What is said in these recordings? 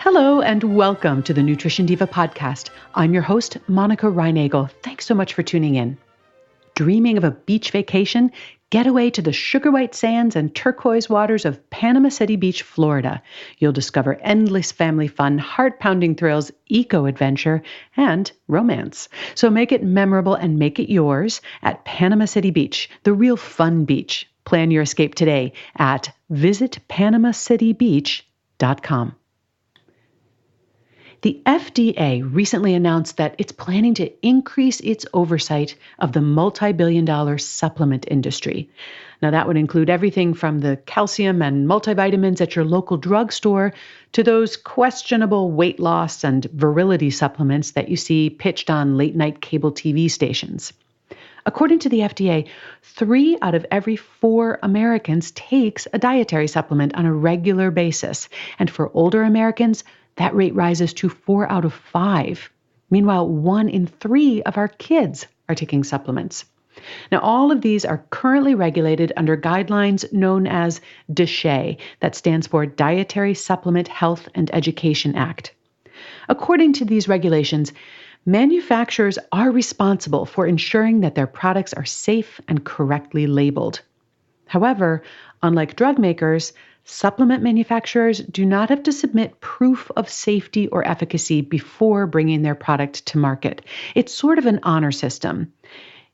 Hello and welcome to the Nutrition Diva podcast. I'm your host, Monica Reinagel. Thanks so much for tuning in. Dreaming of a beach vacation? Get away to the sugar white sands and turquoise waters of Panama City Beach, Florida. You'll discover endless family fun, heart-pounding thrills, eco-adventure, and romance. So make it memorable and make it yours at Panama City Beach, the real fun beach. Plan your escape today at visitpanamacitybeach.com. The FDA recently announced that it's planning to increase its oversight of the multi-billion-dollar supplement industry. Now, that would include everything from the calcium and multivitamins at your local drugstore to those questionable weight loss and virility supplements that you see pitched on late-night cable TV stations. According to the FDA, 3 out of every 4 Americans takes a dietary supplement on a regular basis. And for older Americans, that rate rises to 4 out of 5. Meanwhile, 1 in 3 of our kids are taking supplements. Now, all of these are currently regulated under guidelines known as DSHEA, that stands for Dietary Supplement Health and Education Act. According to these regulations, manufacturers are responsible for ensuring that their products are safe and correctly labeled. However, unlike drug makers, supplement manufacturers do not have to submit proof of safety or efficacy before bringing their product to market. It's sort of an honor system.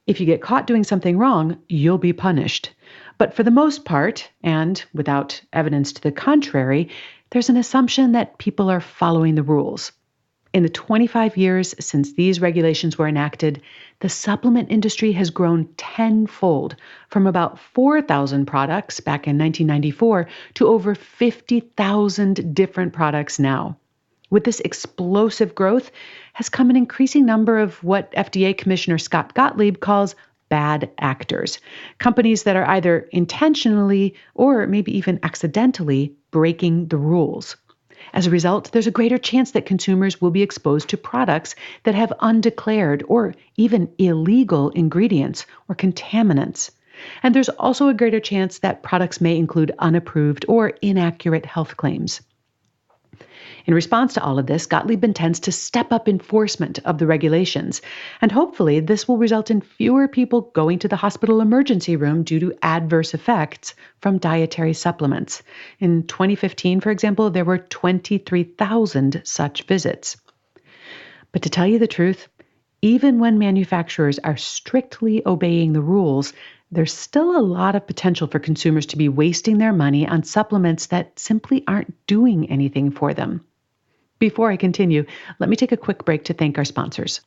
If you get caught doing something wrong, you'll be punished. But for the most part, and without evidence to the contrary, there's an assumption that people are following the rules. In the 25 years since these regulations were enacted, the supplement industry has grown tenfold, from about 4,000 products back in 1994 to over 50,000 different products now. With this explosive growth has come an increasing number of what FDA Commissioner Scott Gottlieb calls bad actors, companies that are either intentionally or maybe even accidentally breaking the rules. As a result, there's a greater chance that consumers will be exposed to products that have undeclared or even illegal ingredients or contaminants. And there's also a greater chance that products may include unapproved or inaccurate health claims. In response to all of this, Gottlieb intends to step up enforcement of the regulations, and hopefully this will result in fewer people going to the hospital emergency room due to adverse effects from dietary supplements. In 2015, for example, there were 23,000 such visits. But to tell you the truth, even when manufacturers are strictly obeying the rules, there's still a lot of potential for consumers to be wasting their money on supplements that simply aren't doing anything for them. Before I continue, let me take a quick break to thank our sponsors.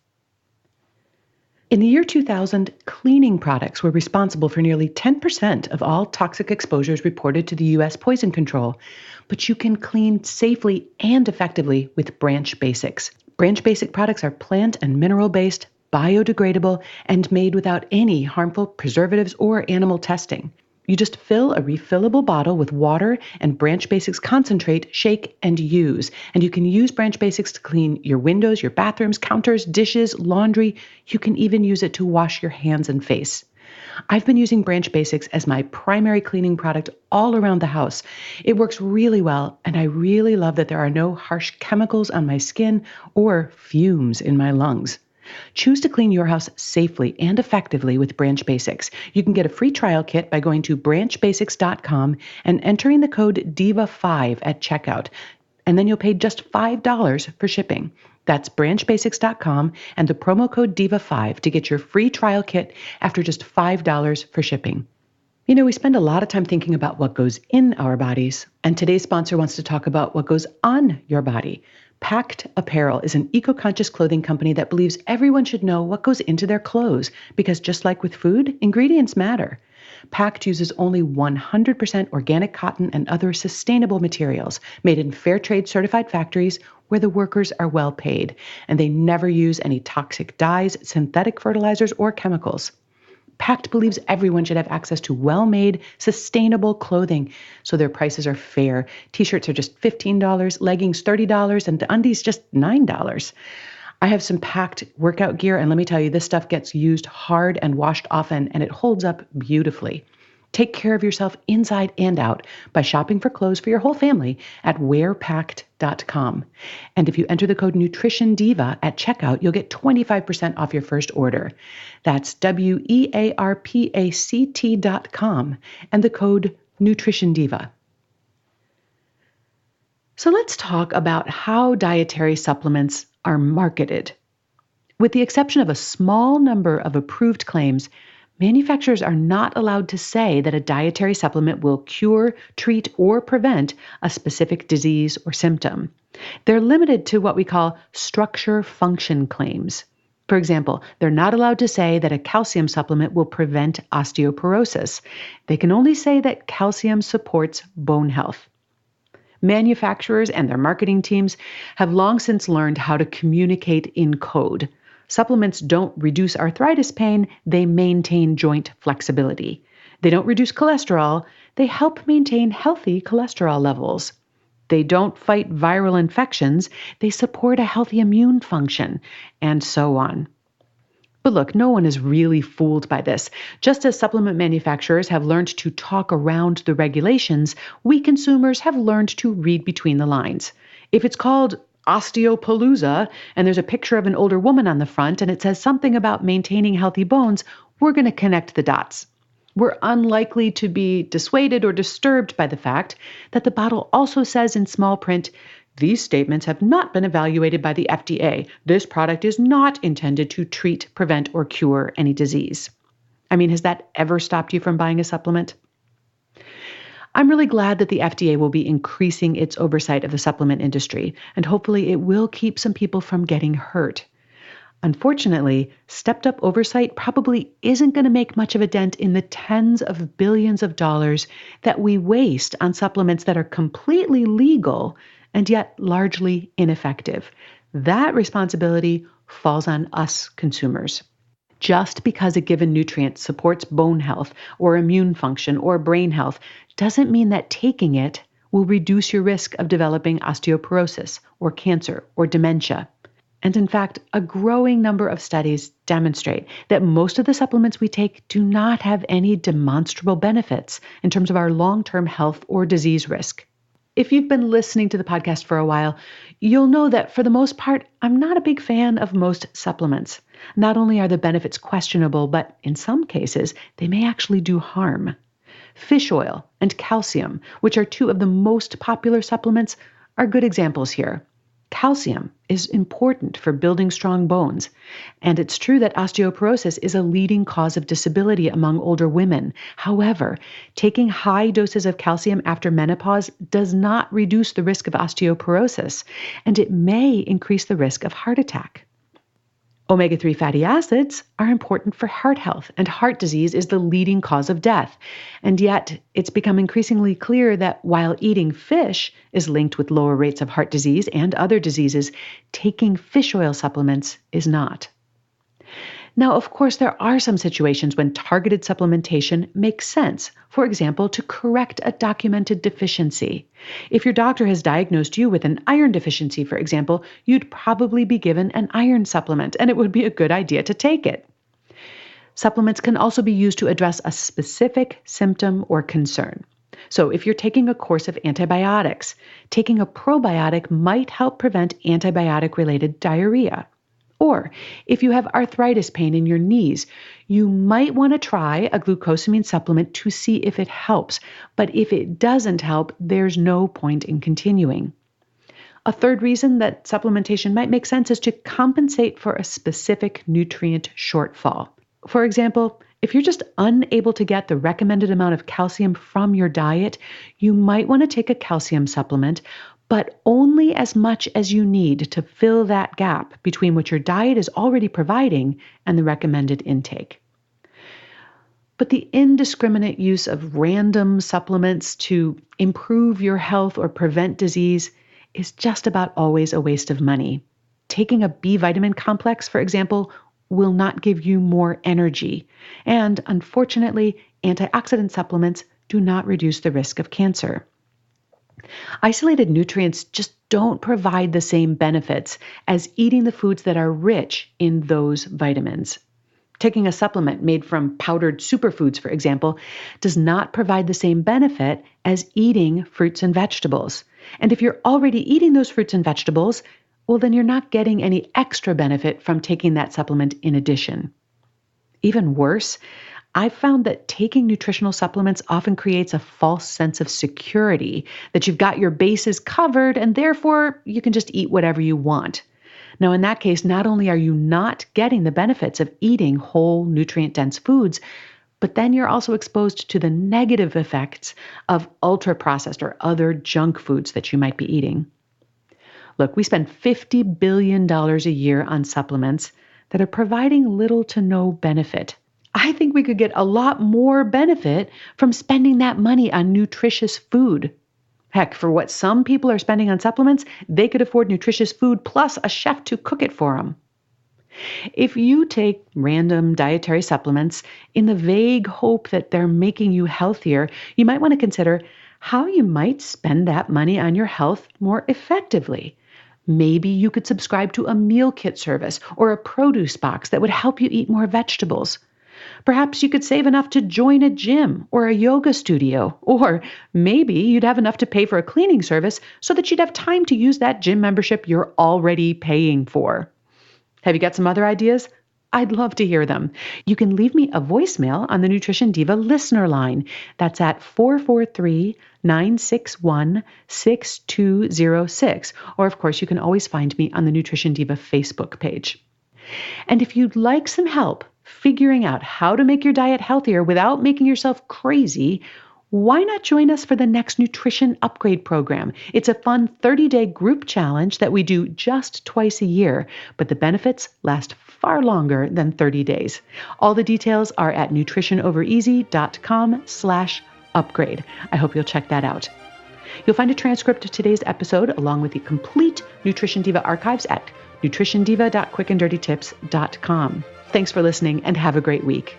In the year 2000, cleaning products were responsible for nearly 10% of all toxic exposures reported to the U.S. Poison Control. But you can clean safely and effectively with Branch Basics. Branch Basic products are plant and mineral-based, biodegradable, and made without any harmful preservatives or animal testing. You just fill a refillable bottle with water and Branch Basics concentrate, shake, and use. And you can use Branch Basics to clean your windows, your bathrooms, counters, dishes, laundry. You can even use it to wash your hands and face. I've been using Branch Basics as my primary cleaning product all around the house. It works really well, and I really love that there are no harsh chemicals on my skin or fumes in my lungs. Choose to clean your house safely and effectively with Branch Basics. You can get a free trial kit by going to branchbasics.com and entering the code DIVA5 at checkout. And then you'll pay just $5 for shipping. That's branchbasics.com and the promo code DIVA5 to get your free trial kit after just $5 for shipping. You know, we spend a lot of time thinking about what goes in our bodies, and today's sponsor wants to talk about what goes on your body. Pact Apparel is an eco-conscious clothing company that believes everyone should know what goes into their clothes because just like with food, ingredients matter. Pact uses only 100% organic cotton and other sustainable materials made in fair trade certified factories where the workers are well paid, and they never use any toxic dyes, synthetic fertilizers, or chemicals. Pact believes everyone should have access to well-made, sustainable clothing, so their prices are fair. T-shirts are just $15, leggings $30, and undies just $9. I have some Pact workout gear, and let me tell you, this stuff gets used hard and washed often, and it holds up beautifully. Take care of yourself inside and out by shopping for clothes for your whole family at wearpact.com. And if you enter the code NutritionDiva at checkout, you'll get 25% off your first order. That's wearpact.com and the code NutritionDiva. So let's talk about how dietary supplements are marketed. With the exception of a small number of approved claims, manufacturers are not allowed to say that a dietary supplement will cure, treat, or prevent a specific disease or symptom. They're limited to what we call structure-function claims. For example, they're not allowed to say that a calcium supplement will prevent osteoporosis. They can only say that calcium supports bone health. Manufacturers and their marketing teams have long since learned how to communicate in code. Supplements don't reduce arthritis pain, they maintain joint flexibility. They don't reduce cholesterol, they help maintain healthy cholesterol levels. They don't fight viral infections, they support a healthy immune function, and so on. But look, no one is really fooled by this. Just as supplement manufacturers have learned to talk around the regulations, we consumers have learned to read between the lines. If it's called osteopalooza, and there's a picture of an older woman on the front, and it says something about maintaining healthy bones, we're going to connect the dots. We're unlikely to be dissuaded or disturbed by the fact that the bottle also says in small print, "These statements have not been evaluated by the FDA. This product is not intended to treat, prevent, or cure any disease." I mean, has that ever stopped you from buying a supplement? I'm really glad that the FDA will be increasing its oversight of the supplement industry, and hopefully it will keep some people from getting hurt. Unfortunately, stepped-up oversight probably isn't going to make much of a dent in the tens of billions of dollars that we waste on supplements that are completely legal and yet largely ineffective. That responsibility falls on us consumers. Just because a given nutrient supports bone health or immune function or brain health doesn't mean that taking it will reduce your risk of developing osteoporosis or cancer or dementia. And in fact, a growing number of studies demonstrate that most of the supplements we take do not have any demonstrable benefits in terms of our long-term health or disease risk. If you've been listening to the podcast for a while, you'll know that for the most part, I'm not a big fan of most supplements. Not only are the benefits questionable, but in some cases, they may actually do harm. Fish oil and calcium, which are two of the most popular supplements, are good examples here. Calcium is important for building strong bones, and it's true that osteoporosis is a leading cause of disability among older women. However, taking high doses of calcium after menopause does not reduce the risk of osteoporosis, and it may increase the risk of heart attack. Omega-3 fatty acids are important for heart health, and heart disease is the leading cause of death. And yet, it's become increasingly clear that while eating fish is linked with lower rates of heart disease and other diseases, taking fish oil supplements is not. Now, of course, there are some situations when targeted supplementation makes sense. For example, to correct a documented deficiency. If your doctor has diagnosed you with an iron deficiency, for example, you'd probably be given an iron supplement, and it would be a good idea to take it. Supplements can also be used to address a specific symptom or concern. So if you're taking a course of antibiotics, taking a probiotic might help prevent antibiotic-related diarrhea. Or if you have arthritis pain in your knees, you might want to try a glucosamine supplement to see if it helps. But if it doesn't help, there's no point in continuing. A third reason that supplementation might make sense is to compensate for a specific nutrient shortfall. For example, if you're just unable to get the recommended amount of calcium from your diet, you might want to take a calcium supplement, but only as much as you need to fill that gap between what your diet is already providing and the recommended intake. But the indiscriminate use of random supplements to improve your health or prevent disease is just about always a waste of money. Taking a B vitamin complex, for example, will not give you more energy. And unfortunately, antioxidant supplements do not reduce the risk of cancer. Isolated nutrients just don't provide the same benefits as eating the foods that are rich in those vitamins. Taking a supplement made from powdered superfoods, for example, does not provide the same benefit as eating fruits and vegetables. And if you're already eating those fruits and vegetables, well, then you're not getting any extra benefit from taking that supplement in addition. Even worse, I've found that taking nutritional supplements often creates a false sense of security, that you've got your bases covered and therefore you can just eat whatever you want. Now, in that case, not only are you not getting the benefits of eating whole, nutrient-dense foods, but then you're also exposed to the negative effects of ultra-processed or other junk foods that you might be eating. Look, we spend $50 billion a year on supplements that are providing little to no benefit. I think we could get a lot more benefit from spending that money on nutritious food. Heck, for what some people are spending on supplements, they could afford nutritious food plus a chef to cook it for them. If you take random dietary supplements in the vague hope that they're making you healthier, you might want to consider how you might spend that money on your health more effectively. Maybe you could subscribe to a meal kit service or a produce box that would help you eat more vegetables. Perhaps you could save enough to join a gym or a yoga studio, or maybe you'd have enough to pay for a cleaning service so that you'd have time to use that gym membership you're already paying for. Have you got some other ideas? I'd love to hear them. You can leave me a voicemail on the Nutrition Diva listener line. That's at 443-961-6206. Or, of course, you can always find me on the Nutrition Diva Facebook page. And if you'd like some help figuring out how to make your diet healthier without making yourself crazy, why not join us for the next Nutrition Upgrade program? It's a fun 30-day group challenge that we do just twice a year, but the benefits last far longer than 30 days. All the details are at nutritionovereasy.com/upgrade. I hope you'll check that out. You'll find a transcript of today's episode along with the complete Nutrition Diva archives at nutritiondiva.quickanddirtytips.com. Thanks for listening and have a great week.